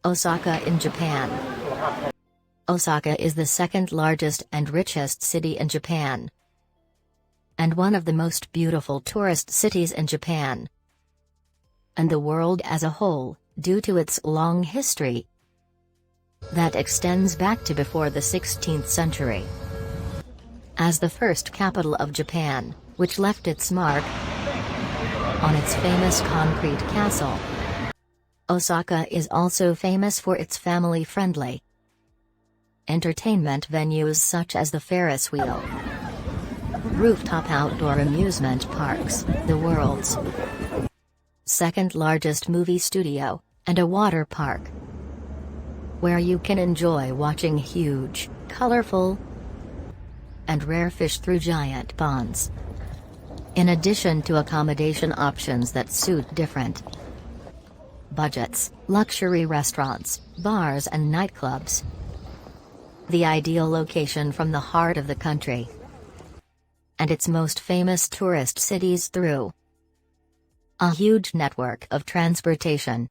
Osaka in Japan. Osaka is the second largest and richest city in Japan, and one of the most beautiful tourist cities in Japan and the world as a whole, due to its long history that extends back to before the 16th century. As the first capital of Japan, which left its mark on its famous concrete castle, Osaka is also famous for its family-friendly entertainment venues such as the Ferris wheel, rooftop outdoor amusement parks, the world's second largest movie studio, and a water park, where you can enjoy watching huge, colorful, and rare fish through giant ponds. In addition to accommodation options that suit different budgets, luxury restaurants, bars and nightclubs. The ideal location from the heart of the country and its most famous tourist cities through a huge network of transportation.